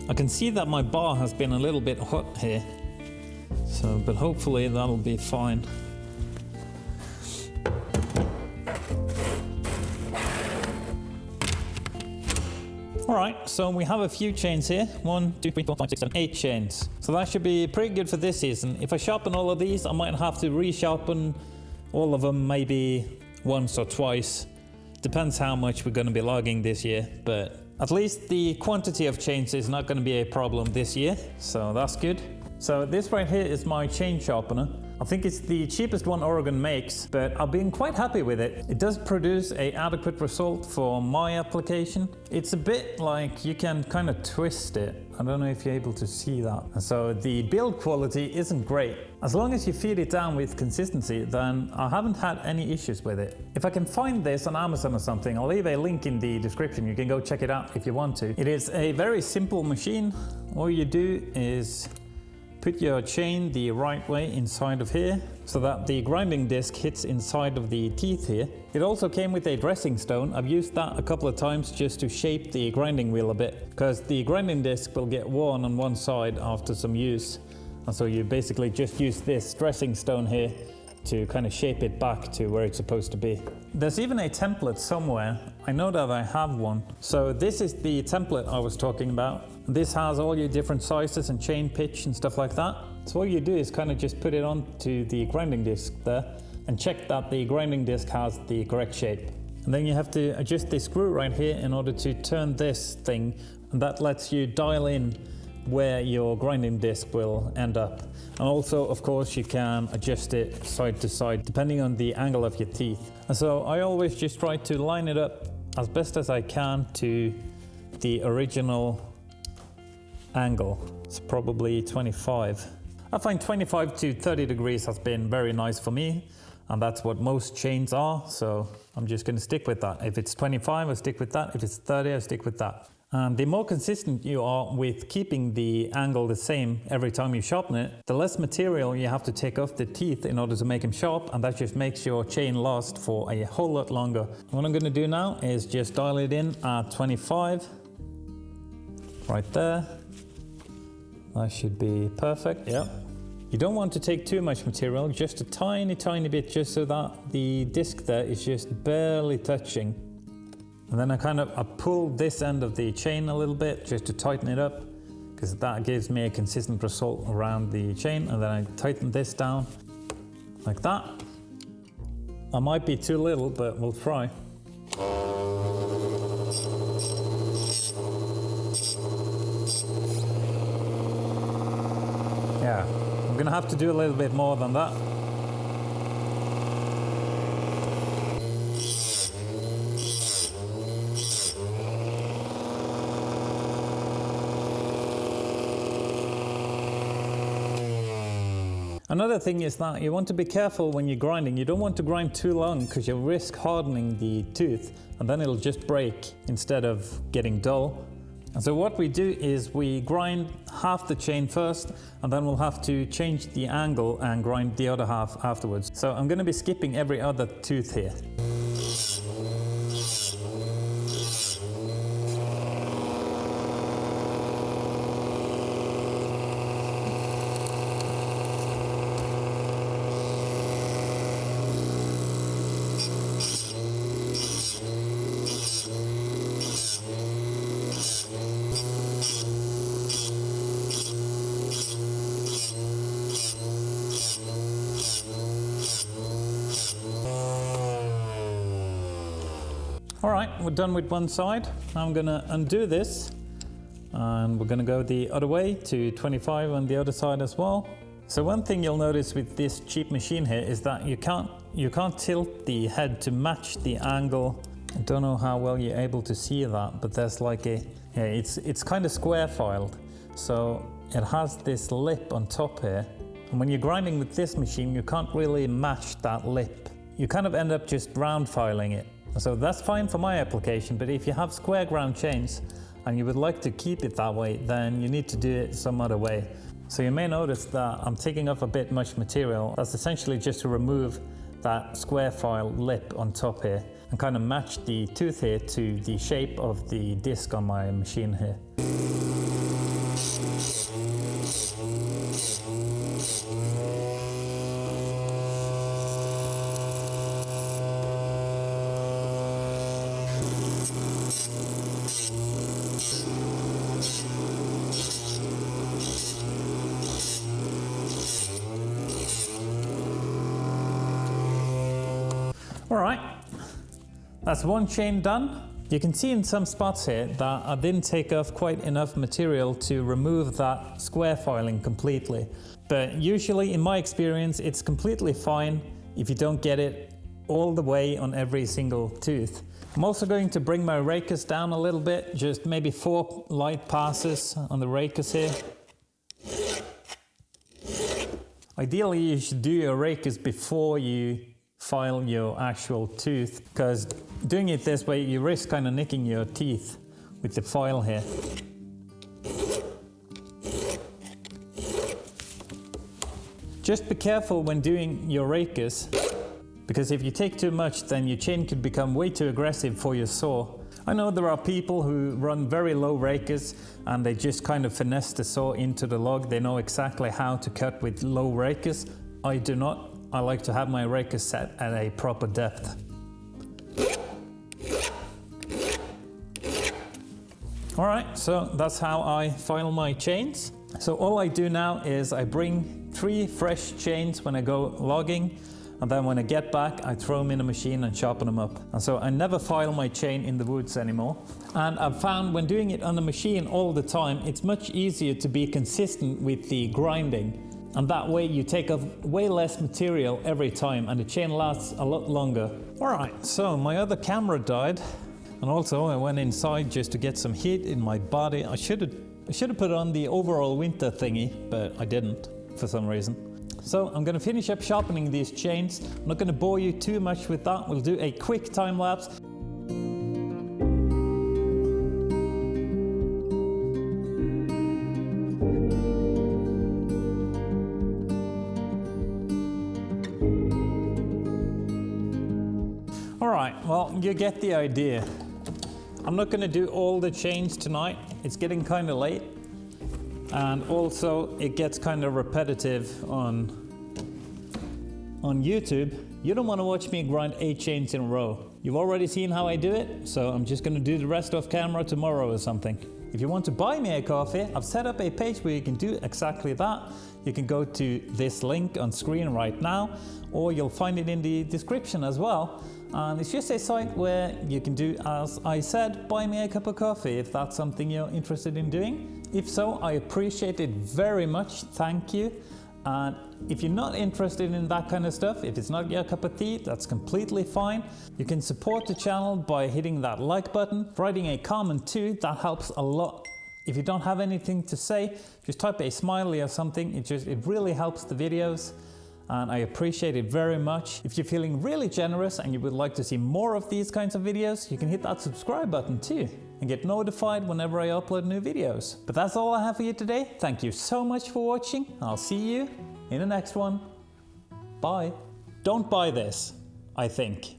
I can see that my bar has been a little bit hot here, so but hopefully that'll be fine. Alright, so we have a few chains here. 1, 2, 3, 4, 5, 6, 7, 8 chains. So that should be pretty good for this season. If I sharpen all of these, I might have to resharpen all of them maybe once or twice. Depends how much we're going to be logging this year, but at least the quantity of chains is not going to be a problem this year, so that's good. So this right here is my chain sharpener. I think it's the cheapest one Oregon makes, but I've been quite happy with it. It does produce an adequate result for my application. It's a bit like you can kind of twist it. I don't know if you're able to see that. And so the build quality isn't great. As long as you feed it down with consistency, then I haven't had any issues with it. If I can find this on Amazon or something, I'll leave a link in the description. You can go check it out if you want to. It is a very simple machine. All you do is put your chain the right way inside of here so that the grinding disc hits inside of the teeth here. It also came with a dressing stone. I've used that a couple of times just to shape the grinding wheel a bit, because the grinding disc will get worn on one side after some use. And so you basically just use this dressing stone here to kind of shape it back to where it's supposed to be. There's even a template somewhere. I know that I have one. So this is the template I was talking about. This has all your different sizes and chain pitch and stuff like that. So all you do is kind of just put it onto the grinding disc there and check that the grinding disc has the correct shape. And then you have to adjust the screw right here in order to turn this thing, and that lets you dial in where your grinding disc will end up. And also, of course, you can adjust it side to side depending on the angle of your teeth. And so I always just try to line it up as best as I can to the original angle. It's probably 25. I find 25 to 30 degrees has been very nice for me, and that's what most chains are, so I'm just going to stick with that. If it's 25, I stick with that. If it's 30, I stick with that. And the more consistent you are with keeping the angle the same every time you sharpen it, the less material you have to take off the teeth in order to make them sharp, and that just makes your chain last for a whole lot longer. What I'm going to do now is just dial it in at 25, right there. That should be perfect, yeah. You don't want to take too much material, just a tiny bit, just so that the disc there is just barely touching. And then I pull this end of the chain a little bit just to tighten it up, because that gives me a consistent result around the chain. And then I tighten this down like that. I might be too little, but we'll try. Yeah, I'm gonna have to do a little bit more than that. Another thing is that you want to be careful when you're grinding. You don't want to grind too long, because you'll risk hardening the tooth and then it'll just break instead of getting dull. And so what we do is we grind half the chain first, and then we'll have to change the angle and grind the other half afterwards. So I'm going to be skipping every other tooth here. All right, we're done with one side. Now I'm gonna undo this, and we're gonna go the other way to 25 on the other side as well. So one thing you'll notice with this cheap machine here is that you can't tilt the head to match the angle. I don't know how well you're able to see that, but there's like it's kind of square filed. So it has this lip on top here. And when you're grinding with this machine, you can't really match that lip. You kind of end up just round filing it. So that's fine for my application, but if you have square ground chains and you would like to keep it that way, then you need to do it some other way. So you may notice that I'm taking off a bit much material. That's essentially just to remove that square file lip on top here and kind of match the tooth here to the shape of the disc on my machine here. All right, that's one chain done. You can see in some spots here that I didn't take off quite enough material to remove that square filing completely. But usually in my experience, it's completely fine if you don't get it all the way on every single tooth. I'm also going to bring my rakers down a little bit, just maybe 4 light passes on the rakers here. Ideally, you should do your rakers before you file your actual tooth, because doing it this way, you risk kind of nicking your teeth with the file here. Just be careful when doing your rakers, because if you take too much, then your chain could become way too aggressive for your saw. I know there are people who run very low rakers and they just kind of finesse the saw into the log. They know exactly how to cut with low rakers. I do not. I like to have my rakers set at a proper depth. All right, so that's how I file my chains. So all I do now is I bring 3 fresh chains when I go logging, and then when I get back, I throw them in a machine and sharpen them up. And so I never file my chain in the woods anymore. And I've found when doing it on the machine all the time, it's much easier to be consistent with the grinding. And that way you take off way less material every time and the chain lasts a lot longer. All right, so my other camera died. And also I went inside just to get some heat in my body. I should have put on the overall winter thingy, but I didn't for some reason. So I'm going to finish up sharpening these chains. I'm not going to bore you too much with that. We'll do a quick time lapse. All right, well, you get the idea. I'm not going to do all the chains tonight. It's getting kind of late. And also it gets kind of repetitive on YouTube. You don't want to watch me grind 8 chains in a row. You've already seen how I do it, so I'm just going to do the rest off camera tomorrow or something. If you want to buy me a coffee, I've set up a page where you can do exactly that. You can go to this link on screen right now, or you'll find it in the description as well. And it's just a site where you can do, as I said, buy me a cup of coffee if that's something you're interested in doing. If so, I appreciate it very much. Thank you. And if you're not interested in that kind of stuff, if it's not your cup of tea, that's completely fine. You can support the channel by hitting that like button, writing a comment too, that helps a lot. If you don't have anything to say, just type a smiley or something. It really helps the videos. And I appreciate it very much. If you're feeling really generous and you would like to see more of these kinds of videos, you can hit that subscribe button too and get notified whenever I upload new videos. But that's all I have for you today. Thank you so much for watching. I'll see you in the next one. Bye. Don't buy this, I think.